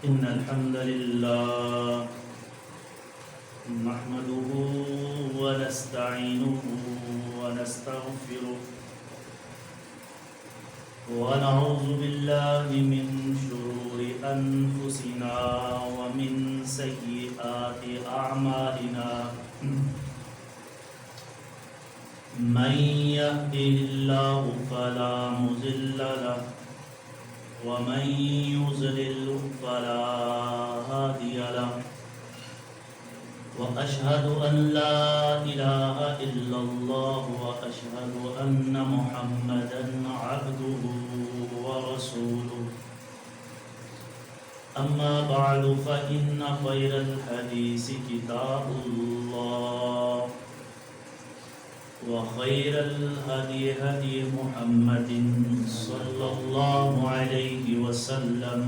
إن الحمد لله نحمده ونستعينه ونستغفره ونعوذ بالله من شرور أنفسنا ومن سيئات أعمالنا من يهده الله فلا مضل له ومن يضلل فلا هادي له وأشهد أن لا إله إلا الله وأشهد أن محمدا عبده ورسوله أما بعد فإن خير الحديث كتاب الله وخير الهدي هدي محمد صلى الله عليه وسلم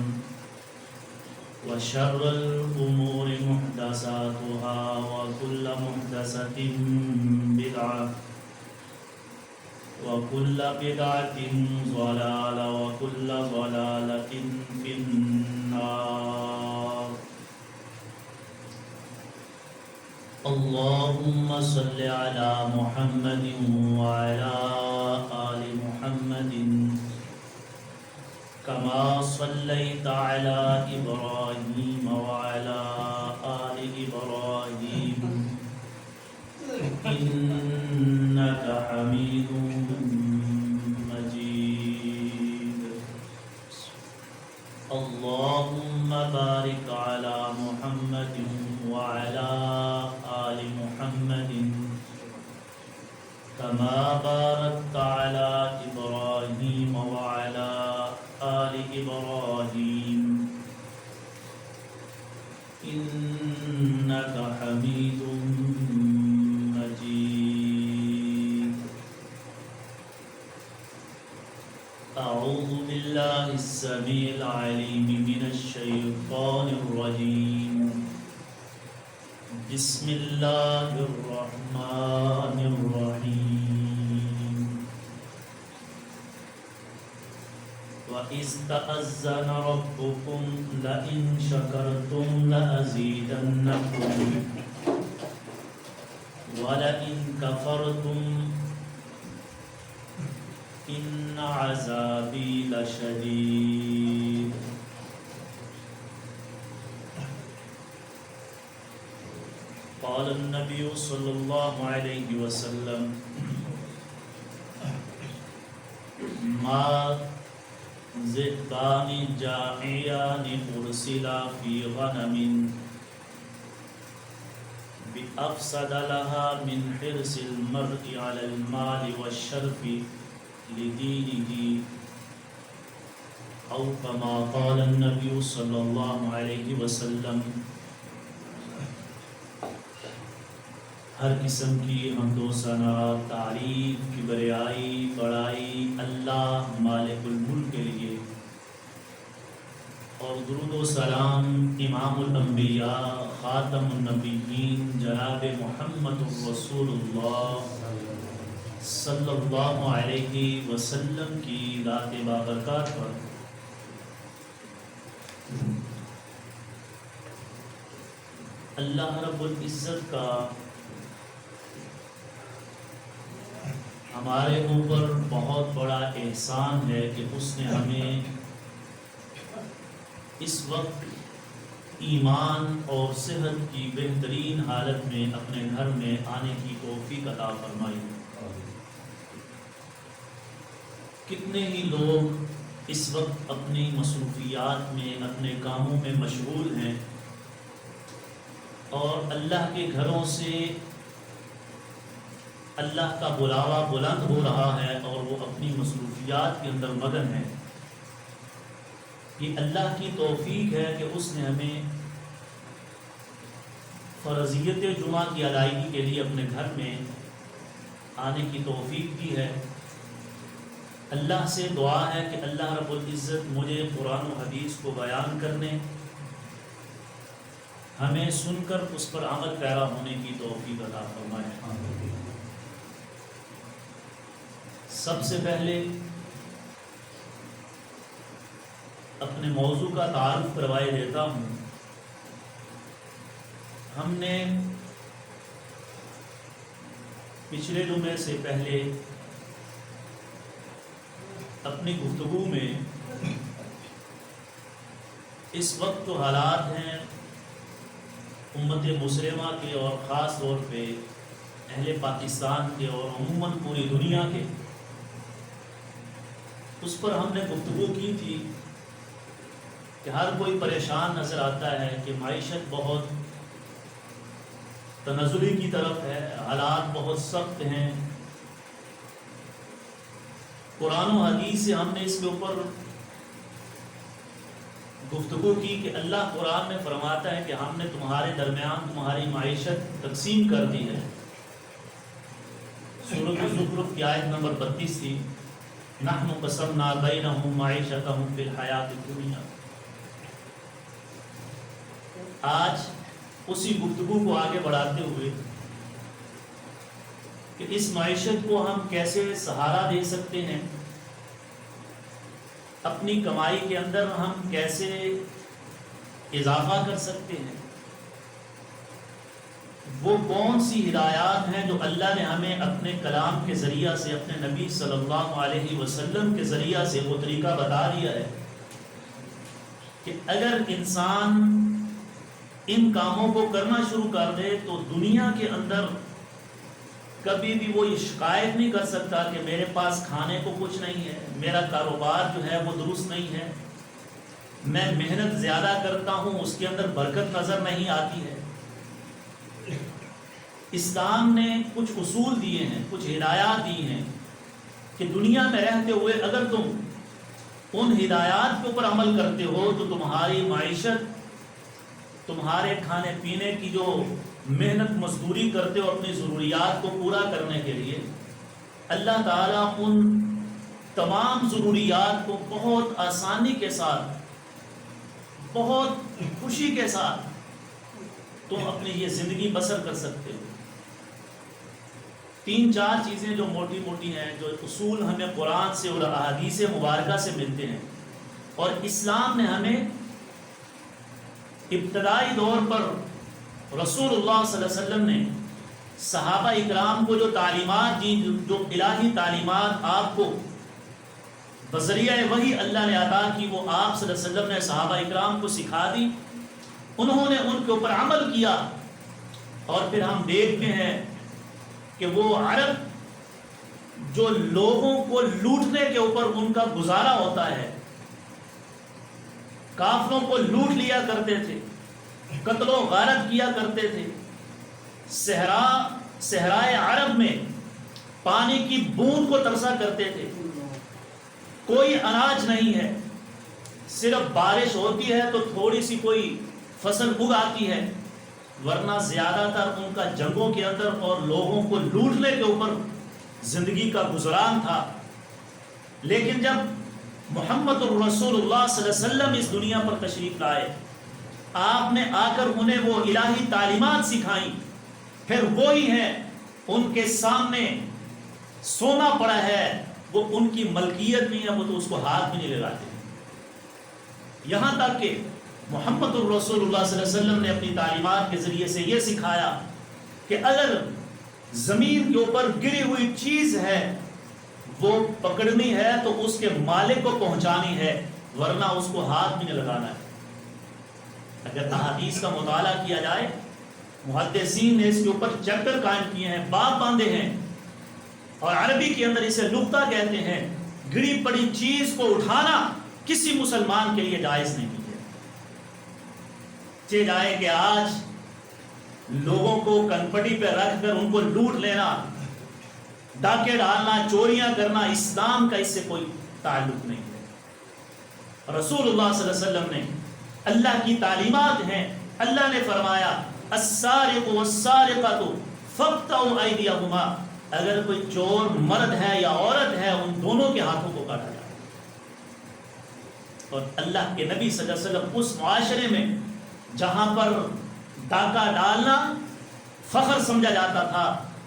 وشر الأمور محدثاتها وكل محدثة بدعة وكل بدعة ضلالة وكل ضلالة في النار. اللهم صل على محمد وعلى آل محمد كما صليت على إبراهيم وعلى آل إبراهيم إنك حميد مجيد. اللهم بارك على محمد وعلى آل محمد كما باركت على إبراهيم وعلى آل إبراهيم إنك حميد مجيد. أعوذ بالله السميع العليم من الشيطان الرجيم. بسم الله الرحمن الرحيم. وَإِذْ تَأَذَّنَ رَبُّكُمْ لَئِنْ شَكَرْتُمْ لَأَزِيدَنَّكُمْ وَلَئِنْ كَفَرْتُمْ إِنَّ عَذَابِي لَشَدِيدٌ. قال النبي صلى الله عليه وسلم ما ذئبان جائعان أرسلا في غنم بأفسد لها من حرص المرء على المال والشرف لدينه أو كما قال النبي صلى الله عليه وسلم. ہر قسم کی حمد و ثنا، تعریف، کبریائی، بڑائی اللہ مالک الملک کے لیے، اور درود و سلام امام الانبیاء خاتم النبیین جناب محمد رسول اللہ صلی اللہ علیہ وسلم کی ذات بابرکات پر. اللہ رب العزت کا ہمارے اوپر بہت بڑا احسان ہے کہ اس نے ہمیں اس وقت ایمان اور صحت کی بہترین حالت میں اپنے گھر میں آنے کی توفیق عطا فرمائی. کتنے ہی لوگ اس وقت اپنی مصروفیات میں، اپنے کاموں میں مشغول ہیں اور اللہ کے گھروں سے اللہ کا بلاوا بلند ہو رہا ہے اور وہ اپنی مصروفیات کے اندر مگن ہے. یہ اللہ کی توفیق ہے کہ اس نے ہمیں فرضیت جمعہ کی ادائیگی کے لیے اپنے گھر میں آنے کی توفیق دی ہے. اللہ سے دعا ہے کہ اللہ رب العزت مجھے قرآن و حدیث کو بیان کرنے، ہمیں سن کر اس پر عمل پیرا ہونے کی توفیق عطا فرمائے. سب سے پہلے اپنے موضوع کا تعارف کروائے دیتا ہوں۔ ہم نے پچھلے جمعے سے پہلے اپنی گفتگو میں اس وقت جو حالات ہیں امت مسلمہ کے اور خاص طور پہ اہل پاکستان کے اور عموماً پوری دنیا کے، اس پر ہم نے گفتگو کی تھی کہ ہر کوئی پریشان نظر آتا ہے کہ معیشت بہت تنزلی کی طرف ہے، حالات بہت سخت ہیں۔ قرآن و حدیث سے ہم نے اس کے اوپر گفتگو کی کہ اللہ قرآن میں فرماتا ہے کہ ہم نے تمہارے درمیان تمہاری معیشت تقسیم کر دی ہے۔ سورۃ الزخرف کی آیت نمبر 32 تھی، نحن قسمنا بینہم معیشتہم فی الحیات الدنیا۔ آج اسی گفتگو کو آگے بڑھاتے ہوئے کہ اس معیشت کو ہم کیسے سہارا دے سکتے ہیں، اپنی کمائی کے اندر ہم کیسے اضافہ کر سکتے ہیں، وہ کون سی ہدایات ہیں جو اللہ نے ہمیں اپنے کلام کے ذریعہ سے، اپنے نبی صلی اللہ علیہ وسلم کے ذریعہ سے وہ طریقہ بتا دیا ہے کہ اگر انسان ان کاموں کو کرنا شروع کر دے تو دنیا کے اندر کبھی بھی وہ یہ شکایت نہیں کر سکتا کہ میرے پاس کھانے کو کچھ نہیں ہے، میرا کاروبار جو ہے وہ درست نہیں ہے، میں محنت زیادہ کرتا ہوں اس کے اندر برکت نظر نہیں آتی ہے۔ اسلام نے کچھ اصول دیے ہیں، کچھ ہدایات دی ہیں کہ دنیا میں رہتے ہوئے اگر تم ان ہدایات کے اوپر عمل کرتے ہو تو تمہاری معیشت، تمہارے کھانے پینے کی جو محنت مزدوری کرتے ہو اپنی ضروریات کو پورا کرنے کے لیے، اللہ تعالیٰ ان تمام ضروریات کو بہت آسانی کے ساتھ، بہت خوشی کے ساتھ تم اپنی یہ زندگی بسر کر سکتے ہو۔ 3-4 چیزیں جو موٹی موٹی ہیں، جو اصول ہمیں قرآن سے اور احادیث مبارکہ سے ملتے ہیں، اور اسلام نے ہمیں ابتدائی دور پر رسول اللہ صلی اللہ علیہ وسلم نے صحابہ اکرام کو جو تعلیمات دی، جو الہی تعلیمات آپ کو بذریعہ وحی اللہ نے عطا کی، وہ آپ صلی اللہ علیہ وسلم نے صحابہ اکرام کو سکھا دی، انہوں نے ان کے اوپر عمل کیا۔ اور پھر ہم دیکھتے ہیں کہ وہ عرب جو لوگوں کو لوٹنے کے اوپر ان کا گزارا ہوتا ہے، کافروں کو لوٹ لیا کرتے تھے، قتل و غارت کیا کرتے تھے، صحرائے عرب میں پانی کی بوند کو ترسا کرتے تھے، کوئی اناج نہیں ہے، صرف بارش ہوتی ہے تو تھوڑی سی کوئی فصل اگ آتی ہے، ورنہ زیادہ تر ان کا جنگوں کے اندر اور لوگوں کو لوٹنے کے اوپر زندگی کا گزران تھا۔ لیکن جب محمد الرسول اللہ صلی اللہ علیہ وسلم اس دنیا پر تشریف لائے، آپ نے آ کر انہیں وہ الہی تعلیمات سکھائیں، پھر وہی ہیں ان کے سامنے سونا پڑا ہے، وہ ان کی ملکیت نہیں ہے، وہ تو اس کو ہاتھ بھی نہیں لگاتے۔ یہاں تک کہ محمد الرسول اللہ صلی اللہ علیہ وسلم نے اپنی تعلیمات کے ذریعے سے یہ سکھایا کہ اگر زمین کے اوپر گری ہوئی چیز ہے وہ پکڑنی ہے تو اس کے مالک کو پہنچانی ہے، ورنہ اس کو ہاتھ بھی نہیں لگانا ہے۔ اگر احادیث کا مطالعہ کیا جائے، محدثین نے اس کے اوپر چیپٹر قائم کیے ہیں، باب باندھے ہیں، اور عربی کے اندر اسے نقطہ کہتے ہیں۔ گری پڑی چیز کو اٹھانا کسی مسلمان کے لیے جائز نہیں ہے۔ چاہے جائے کہ آج لوگوں کو کنپٹی پہ رکھ کر ان کو لوٹ لینا، ڈاکے ڈالنا، چوریاں کرنا، اسلام کا اس سے کوئی تعلق نہیں ہے۔ رسول اللہ صلی اللہ علیہ وسلم نے، اللہ کی تعلیمات ہیں، اللہ نے فرمایا السارق والسارقۃ فاقطعوا ایدیہما، اگر کوئی چور مرد ہے یا عورت ہے ان دونوں کے ہاتھوں کو کاٹا جائے۔ اور اللہ کے نبی صلی اللہ علیہ وسلم اس معاشرے میں جہاں پر ڈاکہ ڈالنا فخر سمجھا جاتا تھا،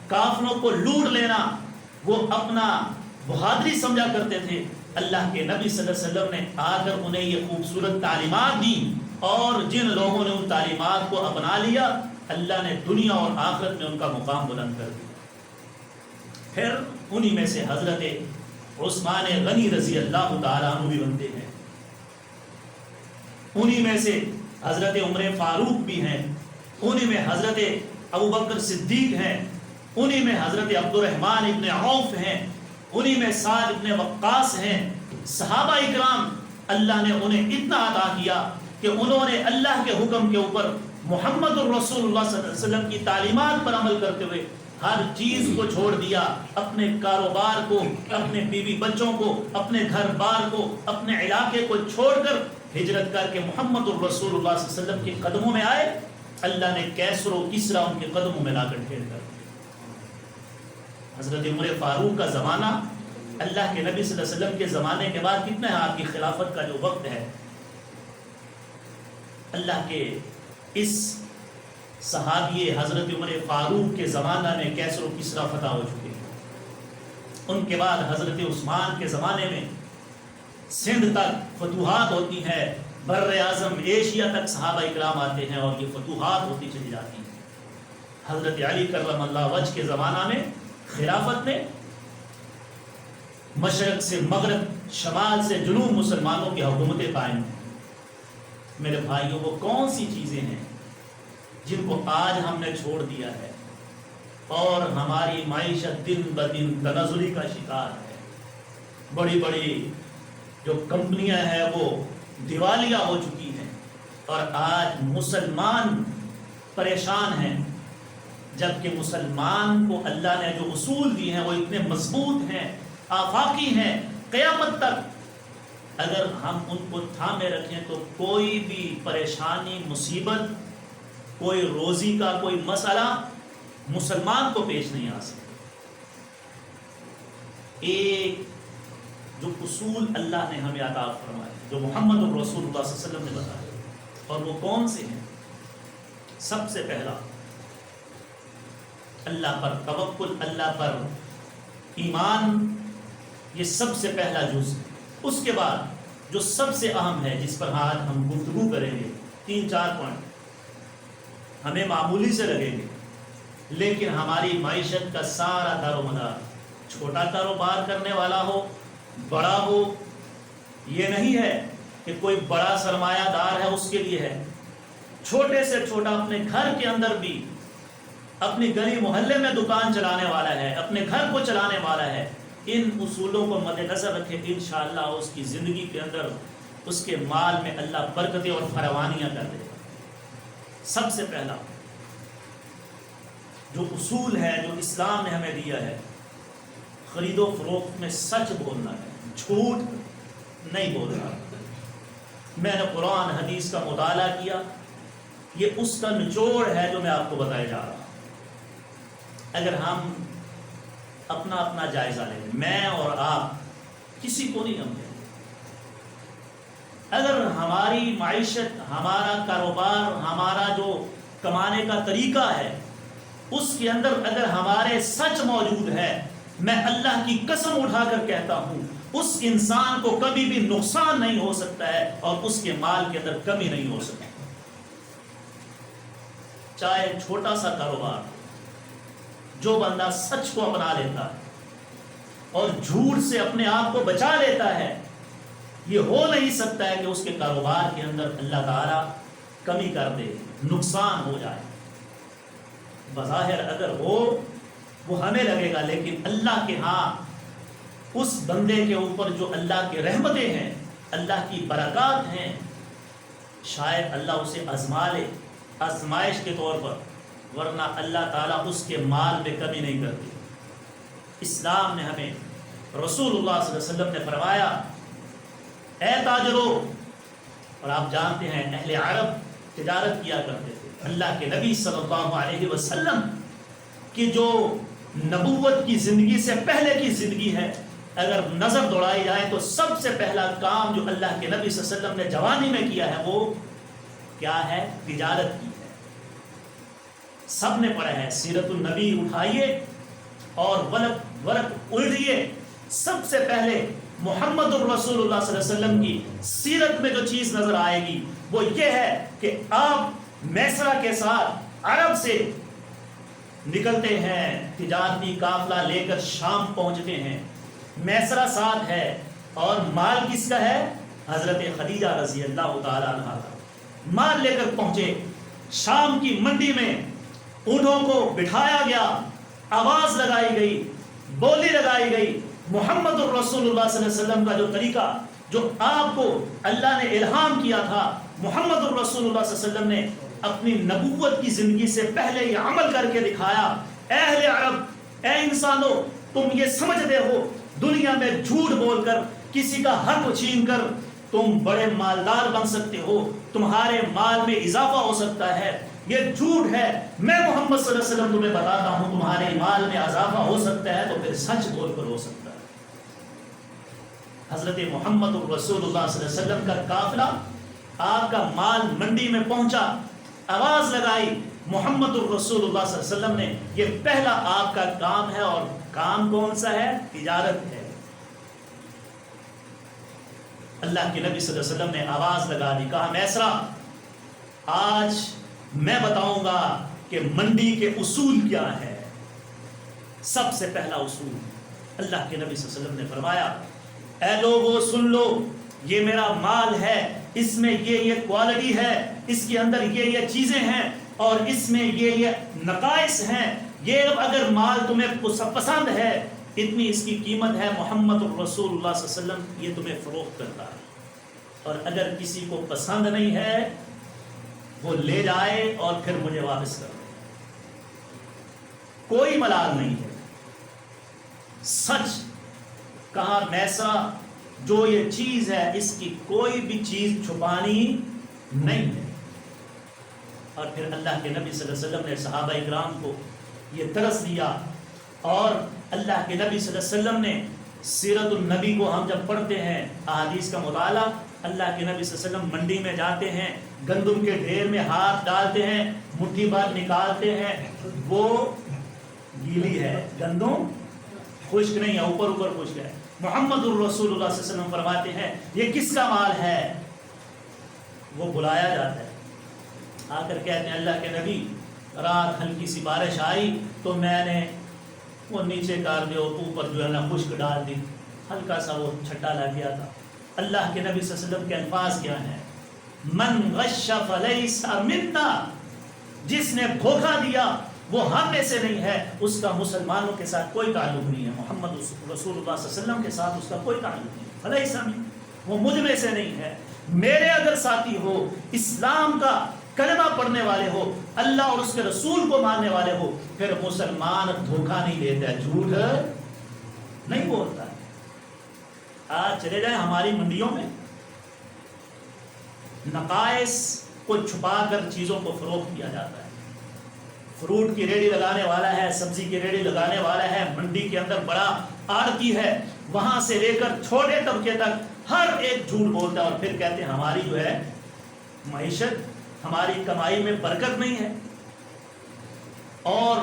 کافروں کو لوٹ لینا وہ اپنا بہادری سمجھا کرتے تھے، اللہ کے نبی صلی اللہ علیہ وسلم نے آ کر انہیں یہ خوبصورت تعلیمات دی، اور جن لوگوں نے ان تعلیمات کو اپنا لیا اللہ نے دنیا اور آخرت میں ان کا مقام بلند کر دیا۔ پھر انہی میں سے حضرت عثمان غنی رضی اللہ تعالیٰ عنہ بھی بنتے ہیں، انہی میں سے حضرت عمر فاروق بھی ہیں، انہی میں حضرت ابوبکر صدیق ہیں، انہی میں حضرت عبد الرحمن ابن عوف ہیں، انہی میں سعد ابن وقاص ہیں۔ صحابہ اکرام اللہ نے انہیں اتنا عطا کیا کہ انہوں نے اللہ کے حکم کے اوپر محمد الرسول اللہ صلی اللہ علیہ وسلم کی تعلیمات پر عمل کرتے ہوئے ہر چیز کو چھوڑ دیا، اپنے کاروبار کو، اپنے بیوی بچوں کو، اپنے گھر بار کو، اپنے علاقے کو چھوڑ کر ہجرت کر کے محمد الرسول اللہ صلی اللہ علیہ وسلم کے قدموں میں آئے۔ اللہ نے کیسر و کسرا ان کے قدموں میں لا کر ڈھیر کر دیا۔ حضرت عمر فاروق کا زمانہ اللہ کے نبی صلی اللہ علیہ وسلم کے زمانے کے بعد کتنا ہے؟ آپ کی خلافت کا جو وقت ہے، اللہ کے اس صحابی حضرت عمر فاروق کے زمانہ میں کیسر و کسرا فتح ہو چکے ہیں۔ ان کے بعد حضرت عثمان کے زمانے میں سندھ تک فتوحات ہوتی ہیں، بر اعظم ایشیا تک صحابہ اکرام آتے ہیں اور یہ فتوحات ہوتی چلی جاتی ہیں۔ حضرت علی کرم اللہ وجہ کے زمانہ میں خلافت میں مشرق سے مغرب، شمال سے جنوب مسلمانوں کی حکومتیں قائم ہیں۔ میرے بھائیوں، وہ کون سی چیزیں ہیں جن کو آج ہم نے چھوڑ دیا ہے اور ہماری معیشت دن بدن تنزلی کا شکار ہے؟ بڑی بڑی جو کمپنیاں ہیں وہ دیوالیہ ہو چکی ہیں اور آج مسلمان پریشان ہیں، جبکہ مسلمان کو اللہ نے جو اصول دیے ہیں وہ اتنے مضبوط ہیں، آفاقی ہیں، قیامت تک اگر ہم ان کو تھامے رکھیں تو کوئی بھی پریشانی، مصیبت، کوئی روزی کا کوئی مسئلہ مسلمان کو پیش نہیں آ سکتا۔ ایک جو اصول اللہ نے ہمیں عطا فرمائے، جو محمد الرسول اللہ صلی اللہ علیہ وسلم نے بتایا، اور وہ کون سے ہیں؟ سب سے پہلا اللہ پر توکل، اللہ پر ایمان، یہ سب سے پہلا جز ہے۔ اس کے بعد جو سب سے اہم ہے، جس پر آج ہم گفتگو کریں گے، 3-4 پوائنٹ ہمیں معمولی سے لگیں گے، لیکن ہماری معیشت کا سارا دار و مدار، چھوٹا کاروبار کرنے والا ہو، بڑا ہو، یہ نہیں ہے کہ کوئی بڑا سرمایہ دار ہے اس کے لیے ہے، چھوٹے سے چھوٹا اپنے گھر کے اندر بھی، اپنی گلی محلے میں دکان چلانے والا ہے، اپنے گھر کو چلانے والا ہے، ان اصولوں کو مد نظر رکھے، انشاءاللہ اس کی زندگی کے اندر، اس کے مال میں اللہ برکتیں اور فراوانیاں کر دے گا۔ سب سے پہلا جو اصول ہے، جو اسلام نے ہمیں دیا ہے، خرید و فروخت میں سچ بولنا ہے، جھوٹ نہیں بولنا۔ میں نے قرآن حدیث کا مطالعہ کیا، یہ اس کا نچوڑ ہے جو میں آپ کو بتایا جا رہا ہوں۔ اگر ہم اپنا اپنا جائزہ لیں، میں اور آپ، کسی کو نہیں ہم کہیں، اگر ہماری معیشت، ہمارا کاروبار، ہمارا جو کمانے کا طریقہ ہے، اس کے اندر اگر ہمارے سچ موجود ہے، میں اللہ کی قسم اٹھا کر کہتا ہوں اس انسان کو کبھی بھی نقصان نہیں ہو سکتا ہے اور اس کے مال کے اندر کمی نہیں ہو سکتی۔ چاہے چھوٹا سا کاروبار، جو بندہ سچ کو اپنا لیتا ہے اور جھوٹ سے اپنے آپ کو بچا لیتا ہے، یہ ہو نہیں سکتا ہے کہ اس کے کاروبار کے اندر اللہ تعالیٰ کمی کر دے، نقصان ہو جائے۔ بظاہر اگر ہو وہ ہمیں لگے گا، لیکن اللہ کے ہاں اس بندے کے اوپر جو اللہ کی رحمتیں ہیں، اللہ کی برکات ہیں، شاید اللہ اسے آزما لے، آزمائش کے طور پر، ورنہ اللہ تعالیٰ اس کے مال میں کمی نہیں کرتی۔ اسلام نے ہمیں، رسول اللہ صلی اللہ علیہ وسلم نے فرمایا، اے تاجروں، اور آپ جانتے ہیں اہل عرب تجارت کیا کرتے تھے، اللہ کے نبی صلی اللہ علیہ وسلم کی جو نبوت کی زندگی سے پہلے کی زندگی ہے، اگر نظر دوڑائی جائے تو سب سے پہلا کام جو اللہ کے نبی صلی اللہ علیہ وسلم نے جوانی میں کیا ہے وہ کیا ہے؟ تجارت کی ہے۔ سب نے پڑھا ہے، سیرت النبی اٹھائیے اور ورق الٹیے، سب سے پہلے محمد الرسول اللہ صلی اللہ علیہ وسلم کی سیرت میں جو چیز نظر آئے گی وہ یہ ہے کہ آپ میسرہ کے ساتھ عرب سے نکلتے ہیں، تجارتی قافلہ لے کر شام پہنچتے ہیں، میسرہ ساتھ ہے اور مال کس کا ہے؟ حضرت خدیجہ رضی اللہ تعالی عنہ کا مال لے کر پہنچے۔ شام کی منڈی میں اونٹوں کو بٹھایا گیا، آواز لگائی گئی، بولی لگائی گئی۔ محمد الرسول اللہ صلی اللہ علیہ وسلم کا جو طریقہ جو آپ کو اللہ نے الہام کیا تھا، محمد الرسول اللہ صلی اللہ علیہ وسلم نے اپنی نبوت کی زندگی سے پہلے یہ عمل کر کے دکھایا۔ اے اہل عرب، اے انسانوں، تم یہ سمجھتے ہو دنیا میں جھوٹ بول کر کسی کا حق چھین کر تم بڑے مالدار بن سکتے ہو، تمہارے مال میں اضافہ ہو سکتا ہے، یہ جھوٹ ہے۔ میں محمد صلی اللہ علیہ وسلم تمہیں بتاتا ہوں تمہارے مال میں اضافہ ہو سکتا ہے تو پھر سچ بول کر ہو سکتا ہے۔ حضرت محمد الرسول اللہ صلی اللہ علیہ وسلم کا قافلہ آپ کا مال منڈی میں پہنچا، آواز لگائی، محمد الرسول اللہ صلی اللہ علیہ وسلم نے یہ پہلا آپ کا کام ہے، اور کام کون سا ہے؟ تجارت ہے۔ اللہ کے نبی صلی اللہ علیہ وسلم نے آواز لگا دی، کہا میسرہ آج میں بتاؤں گا کہ منڈی کے اصول کیا ہے۔ سب سے پہلا اصول اللہ کے نبی صلی اللہ علیہ وسلم نے فرمایا، اے لوگو سن لو، یہ میرا مال ہے، اس میں یہ کوالٹی ہے، اس کے اندر یہ چیزیں ہیں، اور اس میں یہ نقائص ہیں، یہ اگر مال تمہیں پسند ہے، اتنی اس کی قیمت ہے، محمد الرسول اللہ صلی اللہ علیہ وسلم یہ تمہیں فروخت کرتا ہے، اور اگر کسی کو پسند نہیں ہے وہ لے جائے اور پھر مجھے واپس کر دے۔ کوئی ملال نہیں ہے، سچ کہا میسرہ جو یہ چیز ہے اس کی کوئی بھی چیز چھپانی نہیں ہے۔ اور پھر اللہ کے نبی صلی اللہ علیہ وسلم نے صحابہ اکرام کو یہ درس دیا، اور اللہ کے نبی صلی اللہ علیہ وسلم نے سیرت النبی کو ہم جب پڑھتے ہیں، احادیث کا مطالعہ، اللہ کے نبی صلی اللہ علیہ وسلم منڈی میں جاتے ہیں، گندم کے ڈھیر میں ہاتھ ڈالتے ہیں، مٹھی بھر نکالتے ہیں، وہ گیلی ہے، گندم خشک نہیں ہے، اوپر اوپر خشک ہے۔ محمد الرسول اللہ صلی اللہ علیہ وسلم فرماتے ہیں یہ کس کا مال ہے؟ وہ بلایا جاتا ہے، آ کر کہتے ہیں اللہ کے نبی رات ہلکی سی بارش آئی تو میں نے وہ نیچے کر دیا، اوپر جو ہے نا خشک ڈال دی، ہلکا سا وہ چھٹا لگ گیا تھا۔ اللہ کے نبی صلی اللہ علیہ وسلم کے الفاظ کیا ہیں؟ من غش فلیس منا، جس نے دھوکہ دیا وہ ہم میں سے نہیں ہے، اس کا مسلمانوں کے ساتھ کوئی تعلق نہیں ہے، محمد رسول اللہ صلی اللہ علیہ وسلم کے ساتھ اس کا کوئی تعلق نہیں ہے، فلیس منا، وہ مجھ میں سے نہیں ہے۔ میرے اگر ساتھی ہو، اسلام کا کلمہ پڑھنے والے ہو، اللہ اور اس کے رسول کو ماننے والے ہو، پھر مسلمان دھوکہ نہیں دیتا ہے، جھوٹ نہیں بولتا ہے۔ آج چلے جائیں ہماری منڈیوں میں، نقائص کو چھپا کر چیزوں کو فروخت کیا جاتا ہے۔ فروٹ کی ریڑھی لگانے والا ہے، سبزی کی ریڑھی لگانے والا ہے، منڈی کے اندر بڑا آڑتی ہے، وہاں سے لے کر چھوٹے طبقے تک ہر ایک جھوٹ بولتا ہے، اور پھر کہتے ہیں ہماری جو ہے معیشت، ہماری کمائی میں برکت نہیں ہے، اور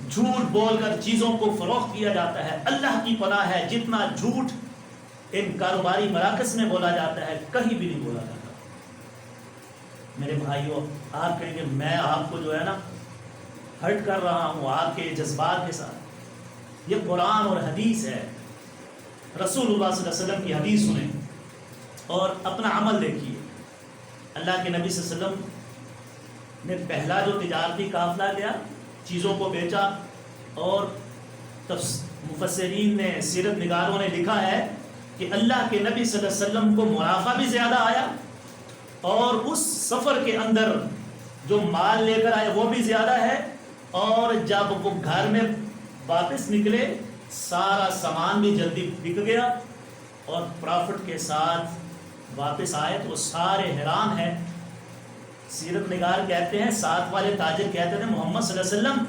جھوٹ بول کر چیزوں کو فروخت کیا جاتا ہے۔ اللہ کی پناہ ہے، جتنا جھوٹ ان کاروباری مراکز میں بولا جاتا ہے کہیں بھی نہیں بولا جاتا۔ میرے بھائیوں، آپ کہیں گے میں آپ کو جو ہے نا ہرٹ کر رہا ہوں آپ کے جذبات کے ساتھ، یہ قرآن اور حدیث ہے، رسول اللہ صلی اللہ علیہ وسلم کی حدیث سنیں اور اپنا عمل دیکھیے۔ اللہ کے نبی صلی اللہ علیہ وسلم نے پہلا جو تجارتی قافلہ گیا، چیزوں کو بیچا، اور مفسرین نے، سیرت نگاروں نے لکھا ہے کہ اللہ کے نبی صلی اللہ علیہ وسلم کو منافع بھی زیادہ آیا، اور اس سفر کے اندر جو مال لے کر آئے وہ بھی زیادہ ہے، اور جب وہ گھر میں واپس نکلے سارا سامان بھی جلدی بک گیا، اور پرافٹ کے ساتھ واپس آئے تو سارے حیران ہیں۔ سیرت نگار کہتے ہیں، ساتھ والے تاجر کہتے تھے محمد صلی اللہ علیہ وسلم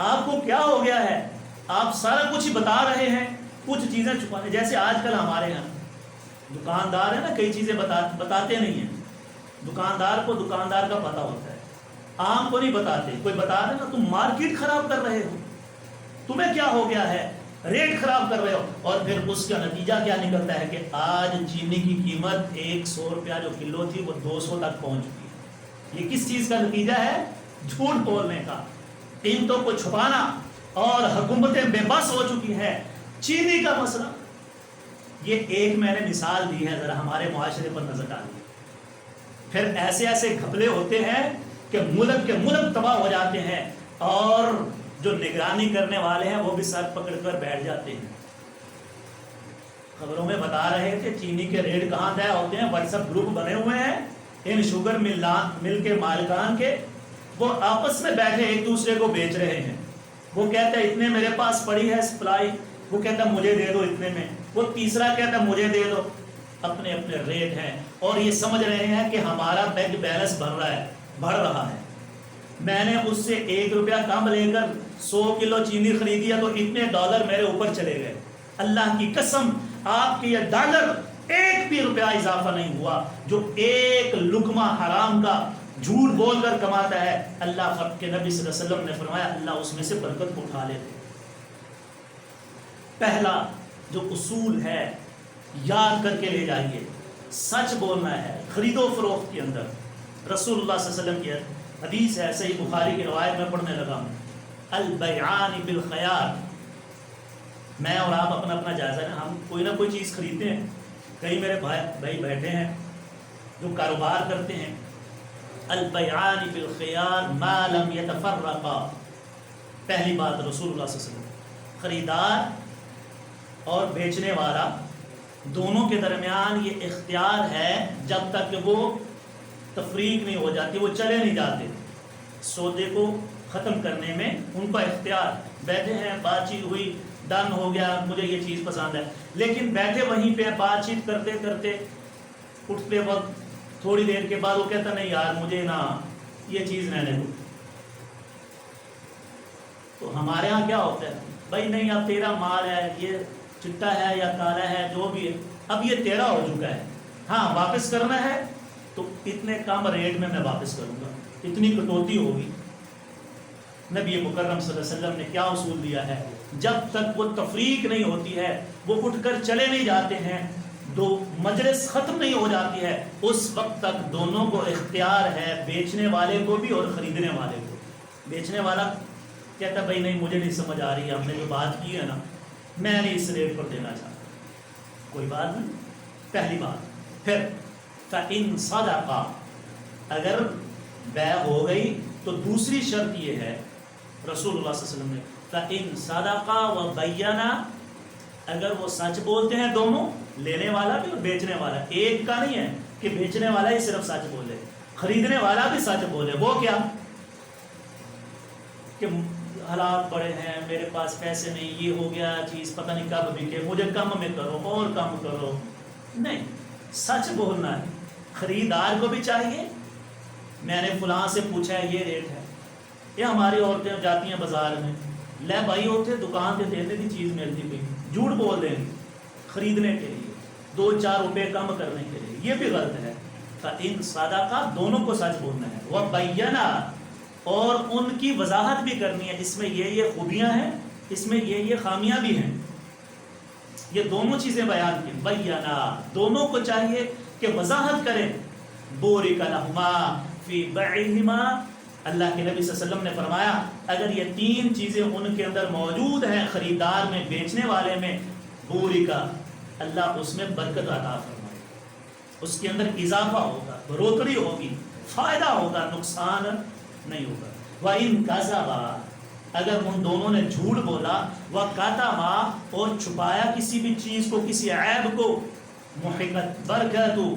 آپ کو کیا ہو گیا ہے، آپ سارا کچھ ہی بتا رہے ہیں، کچھ چیزیں چھپانے، جیسے آج کل ہمارے یہاں دکاندار ہے نا، کئی چیزیں بتاتے نہیں ہیں، دکاندار کو دکاندار کا پتہ ہوتا ہے، عام کو نہیں بتاتے۔ کوئی بتا دے نا تم مارکیٹ خراب کر رہے ہو، تمہیں کیا ہو گیا ہے، ریٹ خراب کر رہے ہو، اور پھر اس کا نتیجہ کیا نکلتا ہے کہ آج چینی کی قیمت 100 روپیہ جو کلو تھی وہ 200 تک پہنچ چکی ہے۔ یہ کس چیز کا نتیجہ ہے؟ جھوٹ بولنے کا، قیمتوں کو چھپانا، اور حکومتیں بے بس ہو چکی ہیں۔ چینی کا مسئلہ، یہ ایک میں نے مثال دی ہے، ذرا ہمارے معاشرے پر نظر ڈالیے۔ پھر ایسے ایسے گھپلے ہوتے ہیں کہ ملک کے ملک تباہ ہو جاتے ہیں، اور جو نگرانی کرنے والے ہیں وہ بھی سر پکڑ کر بیٹھ جاتے ہیں۔ خبروں میں بتا رہے تھے چینی کے ریٹ کہاں طے ہوتے ہیں، واٹس ایپ گروپ بنے ہوئے ہیں ان شوگر مل کے مالکان کے، وہ آپس میں بیٹھے ایک دوسرے کو بیچ رہے ہیں۔ وہ کہتا ہے اتنے میرے پاس پڑی ہے سپلائی، وہ کہتا ہے مجھے دے دو اتنے میں، وہ تیسرا کہتا ہے مجھے دے دو، اپنے اپنے ریٹ ہیں، اور یہ سمجھ رہے ہیں کہ ہمارا بینک بیلنس بڑھ رہا ہے۔ میں نے اس سے 1 روپیہ کم لے کر 100 کلو چینی خریدی ہے تو اتنے ڈالر میرے اوپر چلے گئے۔ اللہ کی قسم، آپ کے یہ ڈالر 1 بھی روپیہ اضافہ نہیں ہوا۔ جو ایک لقمہ حرام کا جھوٹ بول کر کماتا ہے، اللہ کے نبی صلی اللہ علیہ وسلم نے فرمایا اللہ اس میں سے برکت کو اٹھا لیتے۔ پہلا جو اصول ہے یاد کر کے لے جائیے، سچ بولنا ہے خرید و فروخت کے اندر۔ رسول اللہ صلی اللہ علیہ وسلم کی حدیث ہے، صحیح بخاری کی روایت میں پڑھنے لگا ہوں، البیعان بالخیار۔ میں اور آپ اپنا اپنا جائزہ لیں، ہم کوئی نہ کوئی چیز خریدتے ہیں، کئی میرے بھائی بیٹھے ہیں جو کاروبار کرتے ہیں، البیعان بالخیار ما لم یتفرقا۔ پہلی بات رسول اللہ صلی اللہ علیہ وسلم، خریدار اور بیچنے والا دونوں کے درمیان یہ اختیار ہے جب تک کہ وہ تفریق نہیں ہو جاتی، وہ چلے نہیں جاتے، سودے کو ختم کرنے میں ان کا اختیار۔ بیٹھے ہیں، بات چیت ہوئی، ڈن ہو گیا، مجھے یہ چیز پسند ہے، لیکن بیٹھے وہیں پہ بات چیت کرتے کرتے اٹھتے وقت تھوڑی دیر کے بعد وہ کہتا نہیں یار مجھے نا یہ چیز رہنے دو۔ تو ہمارے ہاں کیا ہوتا ہے، بھائی نہیں اب تیرا مال ہے، یہ چٹا ہے یا کالا ہے جو بھی ہے، اب یہ تیرا ہو چکا ہے، ہاں واپس کرنا ہے تو اتنے کم ریٹ میں واپس کروں گا، اتنی کٹوتی ہوگی۔ نبی مکرم صلی اللہ علیہ وسلم نے کیا اصول دیا ہے، جب تک وہ تفریق نہیں ہوتی ہے، وہ اٹھ کر چلے نہیں جاتے ہیں، دو مجلس ختم نہیں ہو جاتی ہے، اس وقت تک دونوں کو اختیار ہے، بیچنے والے کو بھی اور خریدنے والے کو۔ بیچنے والا کہتا بھائی نہیں مجھے نہیں سمجھ آ رہی ہے، ہم نے جو بات کی ہے نا میں نہیں اس ریٹ پر دینا چاہتا، کوئی بات نہیں، پہلی بات۔ پھر فَإِن صَدَقَا، اگر بیع ہو گئی تو دوسری شرط یہ ہے رسول اللہ صلی اللہ علیہ وسلم نے، فَإِن صَدَقَا وَبَيَّنَا، اگر وہ سچ بولتے ہیں دونوں، لینے والا بھی اور بیچنے والا، ایک کا نہیں ہے کہ بیچنے والا ہی صرف سچ بولے، خریدنے والا بھی سچ بولے۔ وہ کیا کہ حالات بڑے ہیں، میرے پاس پیسے نہیں، یہ ہو گیا چیز پتہ نہیں کب بکے، مجھے کم میں کرو اور کم کرو، نہیں، سچ بولنا ہے۔ خریدار کو بھی چاہیے میں نے فلاں سے پوچھا ہے یہ ریٹ ہے، یہ ہماری عورتیں جاتی ہیں بازار میں، لے بھائی ہوتے دکان پہ دیتے تھی چیز ملتی پئی، جھوٹ بول دیں گے خریدنے کے لیے، 2-4 روپے کم کرنے کے لیے، یہ بھی غلط ہے۔ فَإِن صَدَقَا، دونوں کو سچ بولنا ہے، وَبَيَّنَا، اور ان کی وضاحت بھی کرنی ہے، اس میں یہ خوبیاں ہیں، اس میں یہ خامیاں بھی ہیں، یہ دونوں چیزیں بیان کی۔ بینا، دونوں کو چاہیے کہ وضاحت کریں۔ بورک لہما فی بیعہما، اللہ کے نبی صلی اللہ علیہ وسلم نے فرمایا اگر یہ 3 چیزیں ان کے اندر موجود ہیں، خریدار میں، بیچنے والے میں، بورکا، اللہ اس میں برکت عطا فرمائے، اس کے اندر اضافہ ہوگا، بڑھوتری ہوگی، فائدہ ہوگا، نقصان نہیں ہوگا۔ وَإِن كَذَبَا، اگر ان دونوں نے جھوٹ بولا، وَكَتَمَا، اور چھپایا کسی بھی چیز کو، کسی عیب کو، مُحِقَتْ بَرْكَتُ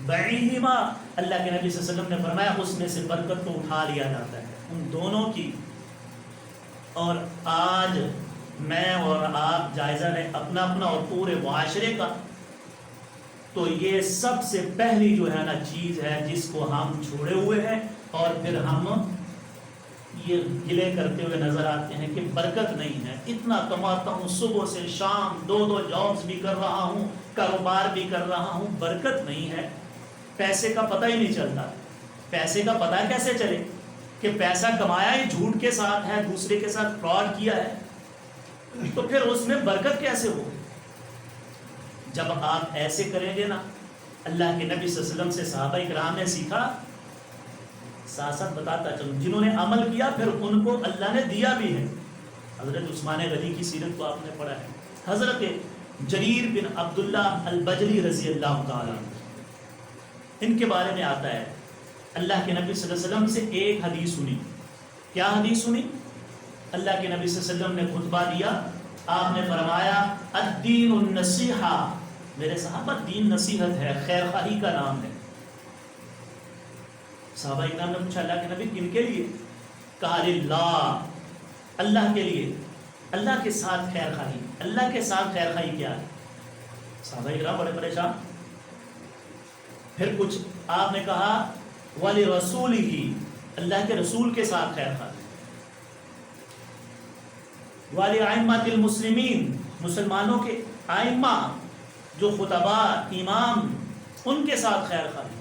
بَعِيهِمَا، اللہ کے نبی صلی اللہ علیہ وسلم نے فرمایا اس میں سے برکت کو اٹھا لیا جاتا ہے ان دونوں کی۔ اور آج میں اور آپ جائزہ لیں اپنا اپنا اور پورے معاشرے کا، تو یہ سب سے پہلی جو ہے نا چیز ہے جس کو ہم چھوڑے ہوئے ہیں، اور پھر ہم یہ گلے کرتے ہوئے نظر آتے ہیں کہ برکت نہیں ہے، اتنا کماتا ہوں صبح سے شام، 2 جابز بھی کر رہا ہوں، کاروبار بھی کر رہا ہوں، برکت نہیں ہے، پیسے کا پتہ ہی نہیں چلتا۔ پیسے کا پتہ کیسے چلے کہ پیسہ کمایا ہی جھوٹ کے ساتھ ہے، دوسرے کے ساتھ فراڈ کیا ہے، تو پھر اس میں برکت کیسے ہو؟ جب آپ ایسے کریں گے نا، اللہ کے نبی صلی اللہ علیہ وسلم سے صحابہ کرام نے سیکھا، ساتھ ساتھ بتاتا چلوں، جنہوں نے عمل کیا پھر ان کو اللہ نے دیا بھی ہے۔ حضرت عثمان غنی کی سیرت کو آپ نے پڑھا ہے، حضرت جریر بن عبداللہ البجلی رضی اللہ تعالیٰ، ان کے بارے میں آتا ہے اللہ کے نبی صلی اللہ علیہ وسلم سے ایک حدیث سنی۔ کیا حدیث سنی؟ اللہ کے نبی صلی اللہ علیہ وسلم نے خطبہ دیا، آپ نے فرمایا الدین النصیحہ، میرے صحابہ دین نصیحت ہے، خیر خواہی کا نام ہے۔ صحابہ اکرام نے پوچھا اللہ کے نبی کن کے لیے؟ کہا للہ، اللہ کے لیے، اللہ کے ساتھ خیر خواہی۔ اللہ کے ساتھ خیر خواہی کیا ہے؟ صحابہ اکرام بڑے پریشان۔ پھر کچھ آپ نے کہا وَلِرَسُولِهِ، اللہ کے رسول کے ساتھ خیر خواہی، وَلِأَئِمَّةِ الْمُسْلِمِينَ، مسلمانوں کے ائمہ جو خطبہ امام ان کے ساتھ خیر خواہی،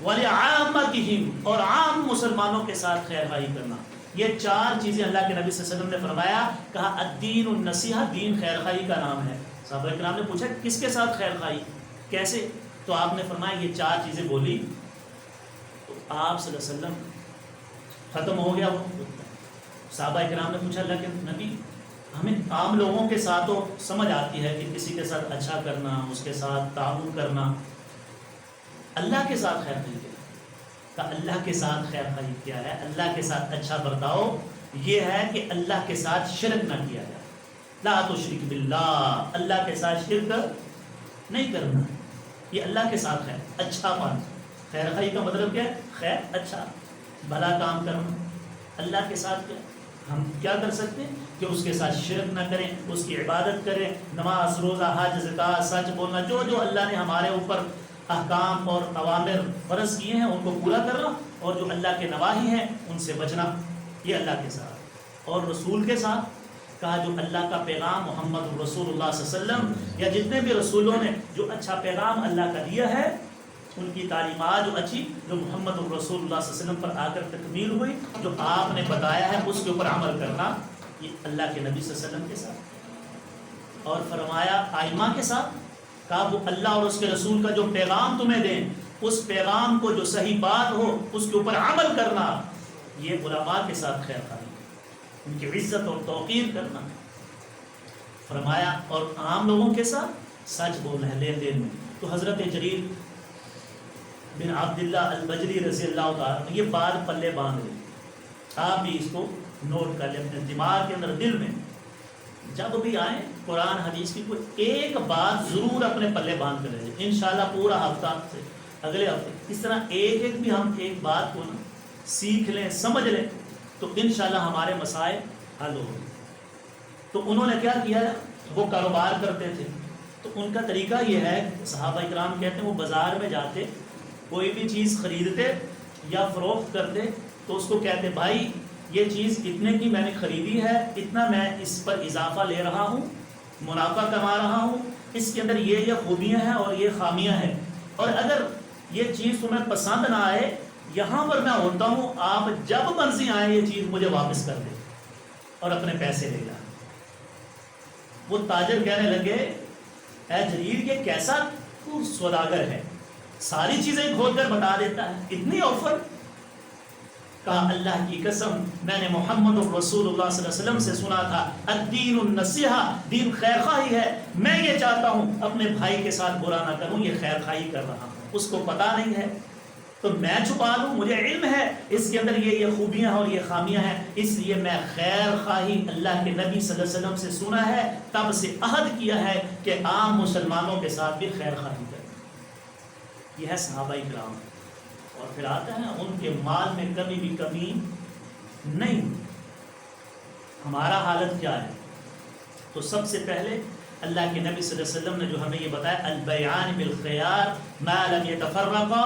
وَلِعَامَّتِهِمْ، اور عام مسلمانوں کے ساتھ خیر خواہی کرنا۔ یہ چار چیزیں اللہ کے نبی صلی اللہ علیہ وسلم نے فرمایا، کہا الدین النصیحہ، دین خیر خواہی کا نام ہے۔ صحابہ کرام نے پوچھا کس کے ساتھ خیر خواہی، کیسے؟ تو آپ نے فرمایا یہ چار چیزیں بولی، تو آپ صلی اللہ علیہ وسلم ختم ہو گیا وہ۔ صحابہ کرام نے پوچھا اللہ کے نبی ہمیں عام لوگوں کے ساتھ تو سمجھ آتی ہے کہ کسی کے ساتھ اچھا کرنا، اس کے ساتھ تعاون کرنا، اللہ کے ساتھ خیر خواہی کیا؟ کہ اللہ کے ساتھ خیر خواہی کیا ہے، اللہ کے ساتھ اچھا برتاؤ، یہ ہے کہ اللہ کے ساتھ شرک نہ کیا جائے، لا تشرک باللہ، اللہ کے ساتھ شرک نہیں کرنا، یہ اللہ کے ساتھ ہے اچھا پان۔ خیر خواہی کا مطلب کیا ہے؟ خیر، اچھا بھلا کام کرنا۔ اللہ کے ساتھ کیا ہم کیا کر سکتے ہیں کہ اس کے ساتھ شرک نہ کریں، اس کی عبادت کریں، نماز، روزہ، حج، زکوٰۃ، سچ بولنا، جو جو اللہ نے ہمارے اوپر احکام اور اوامر فرض کیے ہیں ان کو پورا کرنا، اور جو اللہ کے نواہی ہیں ان سے بچنا، یہ اللہ کے ساتھ۔ اور رسول کے ساتھ کہا جو اللہ کا پیغام محمد رسول اللہ صلی اللہ علیہ وسلم یا جتنے بھی رسولوں نے جو اچھا پیغام اللہ کا دیا ہے، ان کی تعلیمات جو اچھی جو محمد رسول اللہ صلی اللہ علیہ وسلم پر آ کر تکمیل ہوئی، جو آپ نے بتایا ہے اس کے اوپر عمل کرنا، یہ اللہ کے نبی صلی اللہ علیہ وسلم کے ساتھ۔ اور فرمایا آئمہ کے ساتھ، کہا وہ اللہ اور اس کے رسول کا جو پیغام تمہیں دیں، اس پیغام کو جو صحیح بات ہو اس کے اوپر عمل کرنا، یہ علماء کے ساتھ خیر خواہی، ان کی عزت اور توقیر کرنا۔ فرمایا اور عام لوگوں کے ساتھ سچ بولنا ہے لین دین میں۔ تو حضرت جریر بن عبداللہ البجلی رضی اللہ تعالیٰ یہ بات پلے باندھ لیں، آپ بھی اس کو نوٹ کر لیں اپنے دماغ کے اندر، دل میں، جب بھی آئیں قرآن حدیث کی کوئی ایک بات ضرور اپنے پلے باندھ کر لیں، انشاءاللہ پورا ہفتہ سے اگلے ہفتے اس طرح ایک ایک بھی ہم ایک بات کو نا سیکھ لیں، سمجھ لیں، تو انشاءاللہ ہمارے مسائل حل ہوں گے۔ تو انہوں نے کیا کیا ہے، وہ کاروبار کرتے تھے، تو ان کا طریقہ یہ ہے، صحابہ اکرام کہتے ہیں وہ بازار میں جاتے، کوئی بھی چیز خریدتے یا فروخت کرتے تو اس کو کہتے بھائی یہ چیز اتنے کی میں نے خریدی ہے، اتنا میں اس پر اضافہ لے رہا ہوں، منافع کما رہا ہوں، اس کے اندر یہ خوبیاں ہیں اور یہ خامیاں ہیں، اور اگر یہ چیز تمہیں پسند نہ آئے، یہاں پر میں ہوتا ہوں، آپ جب مرضی آئیں یہ چیز مجھے واپس کر دیں اور اپنے پیسے لے جائیں۔ وہ تاجر کہنے لگے اے جریر یہ کیسا تو سوداگر ہے، ساری چیزیں کھول کر بتا دیتا ہے، اتنی آفر؟ کہا اللہ کی قسم میں نے محمد رسول اللہ صلی اللہ علیہ وسلم سے سنا تھا الدین النصیحہ، دین خیر خواہی ہے، میں یہ چاہتا ہوں اپنے بھائی کے ساتھ برا نہ کروں، یہ خیر خواہی کر رہا ہوں، اس کو پتہ نہیں ہے تو میں چھپا لوں، مجھے علم ہے اس کے اندر یہ خوبیاں اور یہ خامیاں ہیں، اس لیے میں خیر خواہی اللہ کے نبی صلی اللہ علیہ وسلم سے سنا ہے، تب سے عہد کیا ہے کہ عام مسلمانوں کے ساتھ بھی خیر خواہی کریں۔ یہ ہے صحابہ کرام۔ اور پھر آتا ہے ان کے مال میں کبھی بھی کمی نہیں۔ ہمارا حالت کیا ہے؟ تو سب سے پہلے اللہ کے نبی صلی اللہ علیہ وسلم نے جو ہمیں یہ بتایا البیعان بالخیار ما لم یتفرقا،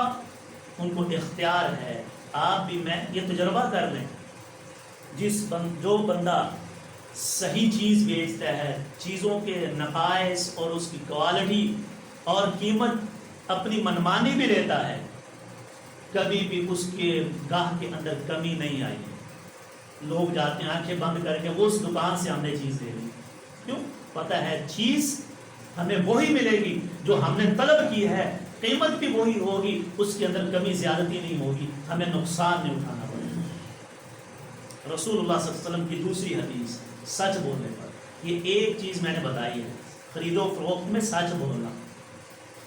ان کو اختیار ہے، آپ بھی میں یہ تجربہ کر لیں، جو بندہ صحیح چیز بیچتا ہے، چیزوں کے نقائص اور اس کی کوالٹی اور قیمت اپنی منمانی بھی لیتا ہے، کبھی بھی اس کے گاہ کے اندر کمی نہیں آئی۔ لوگ جاتے ہیں آنکھیں بند کر کے وہ اس دکان سے ہم نے چیز لے لی، کیوں؟ پتہ ہے چیز ہمیں وہی ملے گی جو ہم نے طلب کی ہے، قیمت بھی وہی ہوگی، اس کے اندر کمی زیادتی نہیں ہوگی، ہمیں نقصان نہیں اٹھانا پڑے گا۔ رسول اللہ صلی اللہ علیہ وسلم کی دوسری حدیث سچ بولنے پر، یہ ایک چیز میں نے بتائی ہے خرید و فروخت میں سچ بولنا،